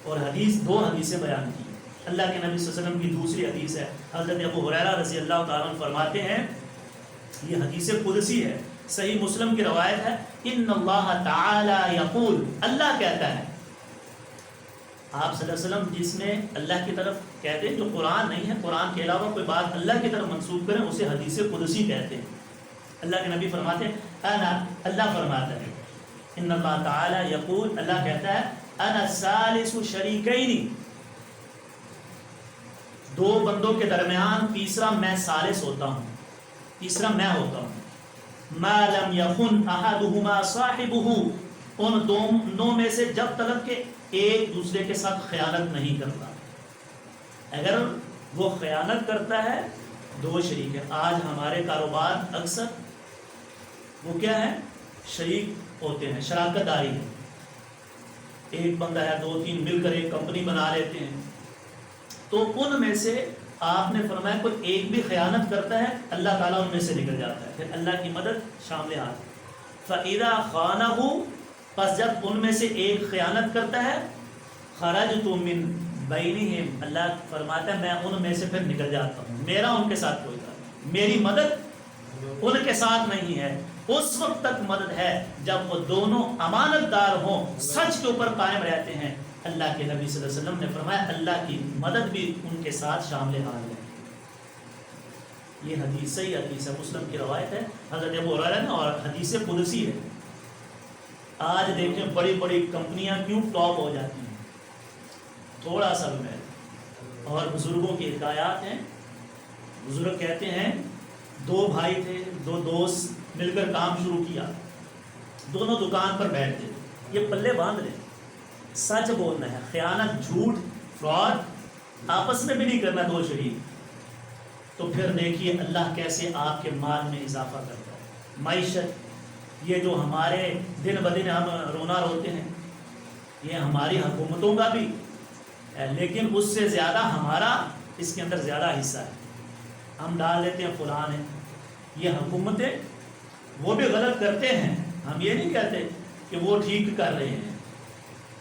اور حدیث دو حدیثیں بیان کی۔ اللہ کے نبی صلی اللہ علیہ وسلم کی دوسری حدیث ہے، حضرت ابو ہریرہ رضی اللہ تعالیٰ عنہ فرماتے ہیں، یہ حدیث قدسی ہے، صحیح مسلم کی روایت ہے، ان اللہ تعالی یقول، اللہ کہتا ہے۔ آپ صلی اللہ علیہ وسلم جس میں اللہ کی طرف کہتے ہیں، جو قرآن نہیں ہے، قرآن کے علاوہ کوئی بات اللہ کی طرف منسوب کریں اسے حدیث قدسی کہتے ہیں۔ اللہ کے نبی فرماتے ہیں انا، اللہ فرماتا ہے، ان اللہ تعالی یقول، اللہ کہتا ہے، انا ثالث شریکین، دو بندوں کے درمیان تیسرا میں ثالث ہوتا ہوں، تیسرا میں ہوتا ہوں، ما لم یخن احدہما صاحبہ، ان دونوں میں سے جب تک کہ ایک دوسرے کے ساتھ خیانت نہیں کرتا۔ اگر وہ خیانت کرتا ہے، دو شریک ہے۔ آج ہمارے کاروبار اکثر وہ کیا ہے، شریک ہوتے ہیں، شراکت داری ہے، ایک بندہ ہے، دو تین مل کر ایک کمپنی بنا لیتے ہیں، تو ان میں سے آپ نے فرمایا کوئی ایک بھی خیانت کرتا ہے، اللہ تعالیٰ ان میں سے نکل جاتا ہے، پھر اللہ کی مدد شامل ہاتھ۔ فَإِذَا خَانَهُ، پس جب ان میں سے ایک خیانت کرتا ہے، خَرَجْتُ مِن بَيْنِهِمْ، اللہ فرماتا ہے میں ان میں سے پھر نکل جاتا ہوں، میرا ان کے ساتھ کوئی تعلق نہیں، میری مدد ان کے ساتھ نہیں ہے۔ اس وقت تک مدد ہے جب وہ دونوں امانت دار ہوں، سچ کے اوپر قائم رہتے ہیں۔ اللہ کے نبی صلی اللہ علیہ وسلم نے فرمایا اللہ کی مدد بھی ان کے ساتھ شامل حال ہے۔ یہ حدیث صحیح حدیث ہے، مسلم کی روایت ہے، حضرت ابو ہریرہ، اور حدیث قدسی ہے۔ آج دیکھیں بڑی بڑی کمپنیاں کیوں ٹاپ ہو جاتی ہیں، تھوڑا سا میں، اور بزرگوں کی حکایات ہیں۔ بزرگ کہتے ہیں دو بھائی تھے، دو دوست مل کر کام شروع کیا، دونوں دکان پر بیٹھتے، یہ پلے باندھ لیں، سچ بولنا ہے، خیانت، جھوٹ، فراڈ آپس میں بھی نہیں کرنا دو شریک، تو پھر دیکھیے اللہ کیسے آپ کے مال میں اضافہ کرتا ہے۔ معیشت، یہ جو ہمارے دن بدن ہم رونا روتے ہیں، یہ ہماری حکومتوں کا بھی ہے، لیکن اس سے زیادہ ہمارا اس کے اندر زیادہ حصہ ہے۔ ہم ڈال دیتے ہیں فلاں ہے، یہ حکومتیں وہ بھی غلط کرتے ہیں، ہم یہ نہیں کہتے کہ وہ ٹھیک کر رہے ہیں،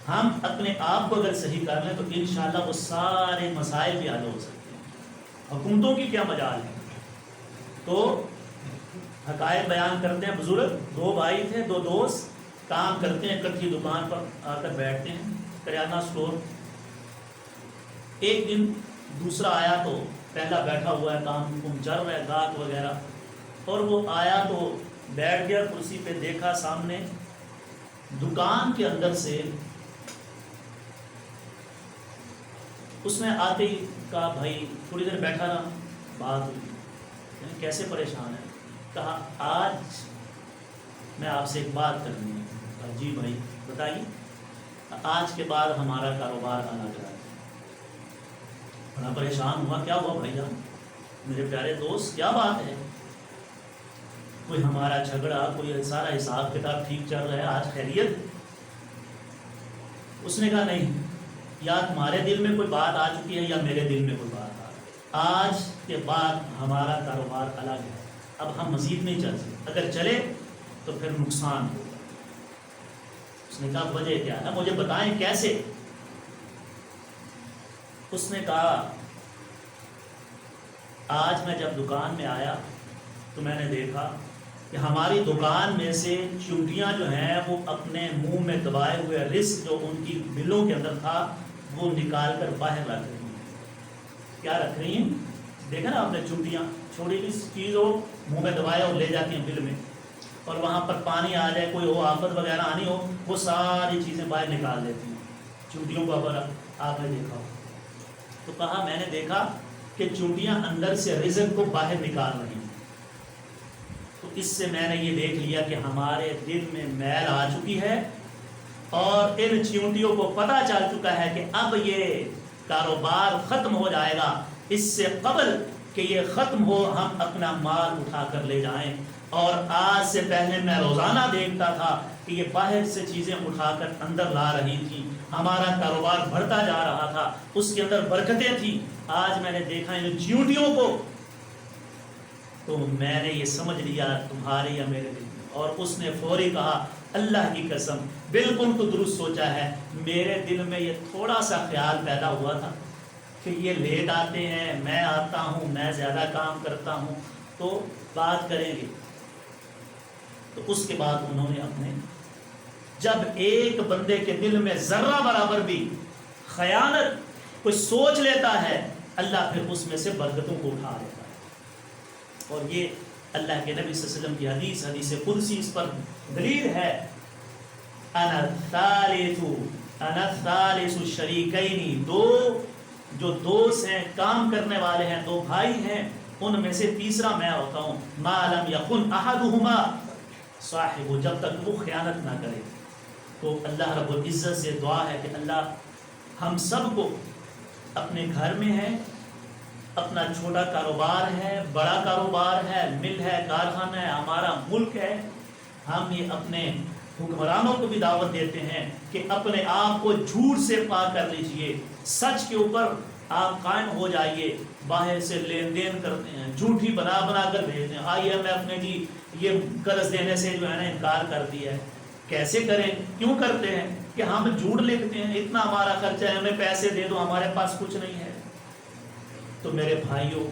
ہم اپنے آپ کو اگر صحیح کر لیں تو انشاءاللہ وہ سارے مسائل بھی حل ہو سکتے ہیں۔ حکومتوں کی کیا مجال ہے؟ تو حقائق بیان کرتے ہیں بزرگ، دو بھائی تھے، دو دوست کام کرتے ہیں، اکٹھی دکان پر آ کر بیٹھتے ہیں، کریانہ سٹور۔ ایک دن دوسرا آیا تو پہلا بیٹھا ہوا ہے، کام چل رہا ہے، گاہک وغیرہ، اور وہ آیا تو بیٹھ گیا کرسی پہ، دیکھا سامنے دکان کے اندر سے، اس نے آتے ہی کہا بھائی تھوڑی دیر بیٹھا رہا، بات ہوئی، کیسے پریشان ہے؟ کہا آج میں آپ سے ایک بات کرنی ہے۔ کہا جی بھائی بتائیے۔ آج کے بعد ہمارا کاروبار الگ ہے۔ بڑا پریشان ہوا، کیا ہوا بھائی جان؟ میرے پیارے دوست کیا بات ہے؟ کوئی ہمارا جھگڑا، کوئی سارا حساب کتاب ٹھیک چل رہا ہے، آج خیریت؟ اس نے کہا نہیں، یا تمہارے دل میں کوئی بات آ چکی ہے یا میرے دل میں کوئی بات آ رہی ہے، آج کے بعد ہمارا کاروبار الگ ہے، اب ہم مزید نہیں چل سکتے، اگر چلے تو پھر نقصان ہوگا۔ اس نے کہا وجہ کیا ہے، مجھے بتائیں کیسے؟ اس نے کہا آج میں جب دکان میں آیا تو میں نے دیکھا کہ ہماری دکان میں سے چونٹیاں جو ہیں وہ اپنے منہ میں دبائے ہوئے رزق جو ان کی بلوں کے اندر تھا وہ نکال کر باہر رکھ رہی ہیں۔ کیا رکھ رہی ہیں؟ دیکھا نا آپ نے، چونٹیاں، چھوٹی سی چیز ہو منہ میں دبائے اور لے جاتی ہیں بل میں، اور وہاں پر پانی آ جائے، کوئی ہو آفت وغیرہ آنی ہو، وہ ساری چیزیں باہر نکال دیتی ہیں چونٹیوں کو، اگر آپ نے دیکھا ہو تو۔ کہا میں نے دیکھا کہ چونٹیاں اندر سے رزق کو باہر نکال رہی ہیں، تو اس سے میں نے یہ دیکھ لیا کہ ہمارے دل میں میل آ چکی ہے، اور ان چونٹیوں کو پتہ چل چکا ہے کہ اب یہ کاروبار ختم ہو جائے گا، اس سے قبل کہ یہ ختم ہو، ہم اپنا مال اٹھا کر لے جائیں۔ اور آج سے پہلے میں روزانہ دیکھتا تھا کہ یہ باہر سے چیزیں اٹھا کر اندر لا رہی تھی، ہمارا کاروبار بڑھتا جا رہا تھا، اس کے اندر برکتیں تھیں۔ آج میں نے دیکھا ان چیونٹیوں کو، تو میں نے یہ سمجھ لیا تمہارے یا میرے دل میں۔ اور اس نے فوری کہا اللہ کی قسم بالکل تو درست سوچا ہے، میرے دل میں یہ تھوڑا سا خیال پیدا ہوا تھا کہ یہ لیٹ آتے ہیں، میں آتا ہوں، میں زیادہ کام کرتا ہوں، تو بات کریں گے۔ تو اس کے بعد انہوں نے اپنے، جب ایک بندے کے دل میں ذرہ برابر بھی خیانت کوئی سوچ لیتا ہے، اللہ پھر اس میں سے برکتوں کو اٹھا لیتا ہے۔ اور یہ اللہ کے نبی صلی اللہ علیہ وسلم کی حدیث، حدیث قدسی اس پر دلیل ہے۔ انا الثالث الشریکین، دو جو دوست ہیں، کام کرنے والے ہیں، دو بھائی ہیں، ان میں سے تیسرا میں ہوتا ہوں۔ ما لم یکن احدہما صاحب، جب تک وہ خیانت نہ کرے۔ تو اللہ رب العزت سے دعا ہے کہ اللہ ہم سب کو اپنے گھر میں ہے، اپنا چھوٹا کاروبار ہے، بڑا کاروبار ہے، مل ہے، کارخانہ ہے، ہمارا ملک ہے، ہم یہ اپنے حکمرانوں کو بھی دعوت دیتے ہیں کہ اپنے آپ کو جھوٹ سے پاک کر لیجئے، سچ کے اوپر آپ قائم ہو جائیے۔ باہر سے لین دین کرتے ہیں، جھوٹی بنا بنا کر بھیجتے ہیں، IMF نے جی یہ قرض دینے سے جو ہے نا انکار کر دیا ہے۔ کیسے کریں، کیوں کرتے ہیں کہ ہم جھوٹ لکھتے ہیں، اتنا ہمارا خرچہ ہے، ہمیں پیسے دے دو، ہمارے پاس کچھ نہیں ہے۔ تو میرے بھائیوں،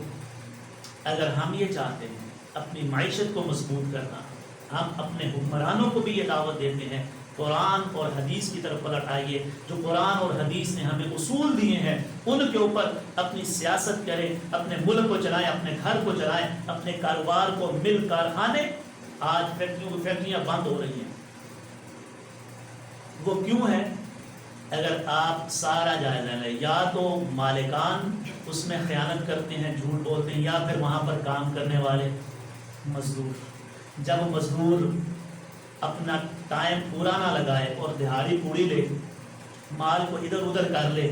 اگر ہم یہ چاہتے ہیں اپنی معیشت کو مضبوط کرنا، ہم اپنے حکمرانوں کو بھی یہ دعوت دیتے ہیں، قرآن اور حدیث کی طرف پلٹ آئیے۔ جو قرآن اور حدیث نے ہمیں اصول دیے ہیں ان کے اوپر اپنی سیاست کریں، اپنے ملک کو چلائیں، اپنے گھر کو چلائیں، اپنے کاروبار کو، مل کارخانے۔ آج فیکٹریاں بند ہو رہی ہیں، وہ کیوں ہے؟ اگر آپ سارا جائزہ لیں، یا تو مالکان اس میں خیانت کرتے ہیں، جھوٹ بولتے ہیں، یا پھر وہاں پر کام کرنے والے مزدور۔ جب مزدور اپنا ٹائم پورا نہ لگائے اور دہاڑی پوری لے، مال کو ادھر ادھر کر لے،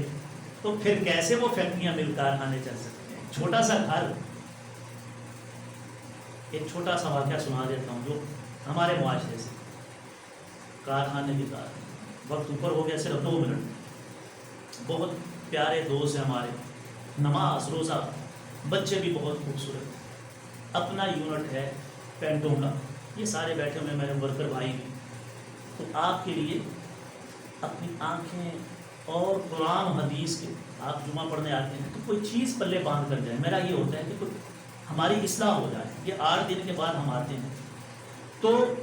تو پھر کیسے وہ فیکٹریاں مل کارخانے چل سکتے ہیں؟ چھوٹا سا گھر، ایک چھوٹا سا واقعہ سنا دیتا ہوں جو ہمارے معاشرے سے، کارخانے کی بات، وقت اوپر ہو گیا، صرف 2 منٹ۔ بہت پیارے دوست ہیں ہمارے، نماز روزہ، بچے بھی بہت خوبصورت، اپنا یونٹ ہے پینٹوں کا، یہ سارے بیٹھے ہوئے میرے ورکر بھائی ہیں۔ تو آپ کے لیے اپنی آنکھیں اور قرآن و حدیث کے، آپ جمعہ پڑھنے آتے ہیں تو کوئی چیز پلے باندھ کر جائیں۔ میرا یہ ہوتا ہے کہ کوئی ہماری اصلاح ہو جائے۔ یہ 8 دن کے بعد ہم آتے ہیں، تو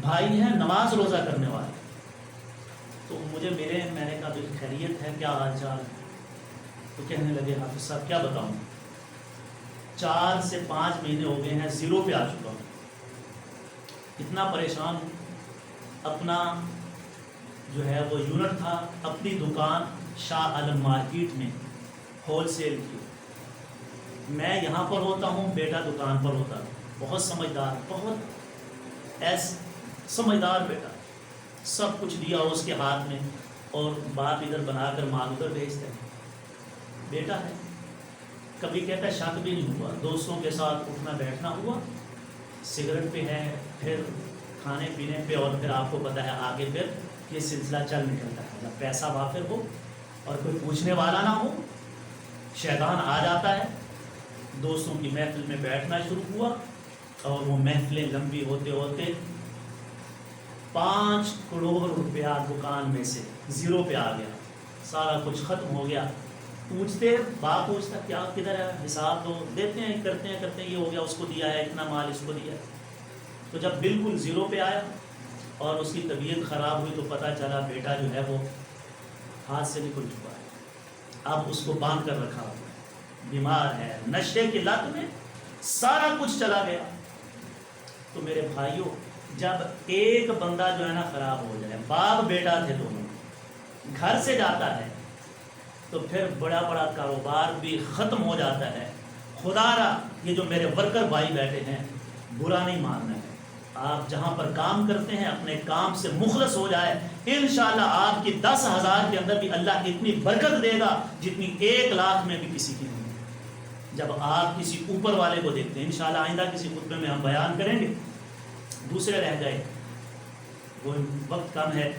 بھائی ہیں نماز روزہ کرنے والے، تو مجھے ملے، میں نے کہا خیریت ہے، کیا حال چال ہے؟ تو کہنے لگے حافظ صاحب کیا بتاؤں، 4 سے 5 مہینے ہو گئے ہیں، زیرو پہ آ چکا ہوں، اتنا پریشان ہوں۔ اپنا جو ہے وہ یونٹ تھا، اپنی دکان شاہ عالم مارکیٹ میں ہول سیل کی، میں یہاں پر ہوتا ہوں، بیٹا دکان پر ہوتا ہے، بہت سمجھدار، بہت سمجھدار بیٹا، سب کچھ دیا اس کے ہاتھ میں، اور باپ ادھر بنا کر مال ادھر بھیجتا ہے، بیٹا ہے۔ کبھی کہتا ہے شک بھی نہیں ہوا، دوستوں کے ساتھ اٹھنا بیٹھنا ہوا، سگریٹ پہ ہے، پھر کھانے پینے پہ، اور پھر آپ کو پتہ ہے آگے پھر یہ سلسلہ چل نکلتا ہے۔ جب پیسہ وافر ہو اور کوئی پوچھنے والا نہ ہو، شیطان آ جاتا ہے۔ دوستوں کی محفل میں بیٹھنا شروع ہوا، اور وہ محفلیں لمبی ہوتے ہوتے 5 کروڑ روپیہ دکان میں سے زیرو پہ آ گیا، سارا کچھ ختم ہو گیا۔ پوچھتے، باپ پوچھتا کیا کدھر ہے، حساب دو، دیتے ہیں، کرتے ہیں، یہ ہو گیا، اس کو دیا ہے اتنا مال، اس کو دیا ہے۔ تو جب بالکل زیرو پہ آیا اور اس کی طبیعت خراب ہوئی، تو پتہ چلا بیٹا جو ہے وہ ہاتھ سے نکل چکا ہے، اب اس کو باندھ کر رکھا ہوا ہے، بیمار ہے، نشے کی لت میں سارا کچھ چلا گیا۔ تو میرے بھائیوں، جب ایک بندہ جو ہے نا خراب ہو جائے، باپ بیٹا تھے دونوں، گھر سے جاتا ہے، تو پھر بڑا بڑا کاروبار بھی ختم ہو جاتا ہے۔ خدا را، یہ جو میرے ورکر بھائی بیٹھے ہیں، برا نہیں ماننا ہے، آپ جہاں پر کام کرتے ہیں اپنے کام سے مخلص ہو جائے، انشاءاللہ آپ کی 10,000 کے اندر بھی اللہ اتنی برکت دے گا جتنی 1 لاکھ میں بھی کسی کی نہیں۔ جب آپ کسی اوپر والے کو دیکھتے ہیں، انشاءاللہ آئندہ کسی خطبے میں ہم بیان کریں گے، دوسرے رہ گئے، وہ وقت کم ہے،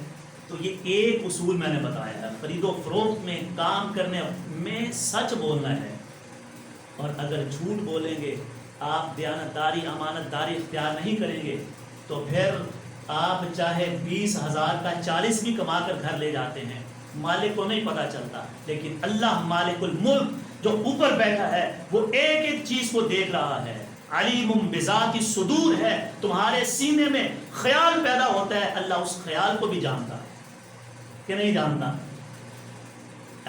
تو یہ ایک اصول میں نے بتایا ہے، خرید و فروخت میں کام کرنے میں سچ بولنا ہے، اور اگر جھوٹ بولیں گے، آپ دیانتداری امانتداری اختیار نہیں کریں گے، تو پھر آپ چاہے 20,000 کا 40 بھی کما کر گھر لے جاتے ہیں، مالک کو نہیں پتہ چلتا، لیکن اللہ مالک الملک جو اوپر بیٹھا ہے وہ ایک ایک چیز کو دیکھ رہا ہے، علیم بذات الصدور ہے، تمہارے سینے میں خیال پیدا ہوتا ہے، اللہ اس خیال کو بھی جانتا ہے کہ نہیں جانتا؟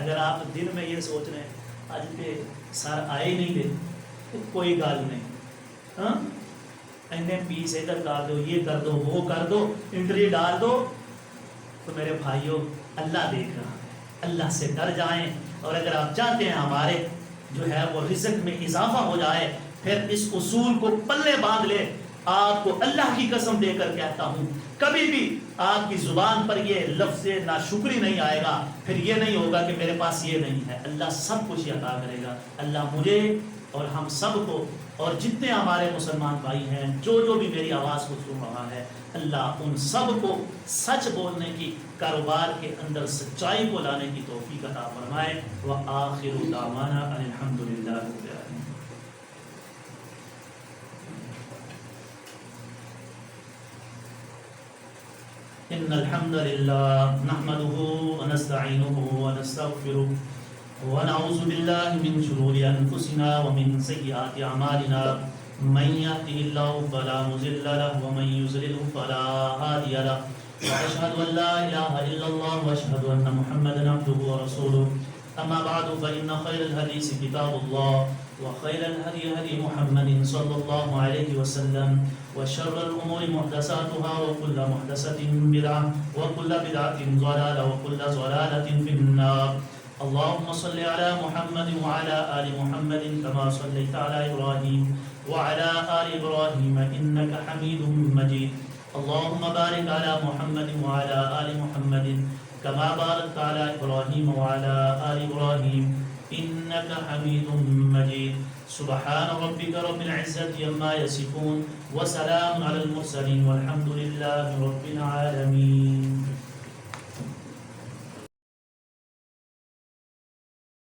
اگر آپ دن میں یہ سوچ رہے ہیں آج کے سر آئے ہی نہیں دے تو کوئی گال نہیں، ہاں انہیں پیس ادھر ڈال دو، یہ کر دو، وہ کر دو، انٹری ڈال دو، تو میرے بھائیوں اللہ دیکھ رہا ہے، اللہ سے ڈر جائیں، اور اگر آپ چاہتے ہیں ہمارے جو ہے وہ رزق میں اضافہ ہو جائے، پھر اس اصول کو پلے باندھ لے، آپ کو اللہ کی قسم دے کر کہتا ہوں کبھی بھی آپ کی زبان پر یہ لفظ ناشکری نہیں آئے گا، پھر یہ نہیں ہوگا کہ میرے پاس یہ نہیں ہے، اللہ سب کچھ عطا کرے گا، اللہ مجھے اور ہم سب کو اور جتنے ہمارے مسلمان بھائی ہیں جو بھی میری آواز کو سن رہا ہے، اللہ ان سب کو سچ بولنے کی، کاروبار کے اندر سچائی کو لانے کی توفیق عطا فرمائے، وآخر دعوانا ان الحمد للہ رب العالمین۔ ان الحمد للہ نحمده ونستعینه ونستغفره ونعوذ باللہ من شرور انفسنا ومن سیئات اعمالنا، من يهده الله فلا مضل له ومن يضلل فلا هادي له، واشهد ان لا اله الا الله واشهد ان محمدا عبده ورسوله، اما بعد فان خير الحديث كتاب الله وخير الهدي هدي محمد صلى الله عليه وسلم، وشر الامور محدثاتها وكل محدثة بدعة وكل بدعة ضلالة وكل ضلالة في النار۔ اللهم صل على محمد وعلى آل محمد كما صليت على إبراهيم وعلى آل إبراهيم إنك حميد مجيد، اللهم بارك على محمد وعلى آل محمد كما باركت على إبراهيم وعلى آل إبراهيم إنك حميد مجيد، سبحان ربك رب العزة عما يصفون وسلام على المرسلين والحمد لله رب العالمين۔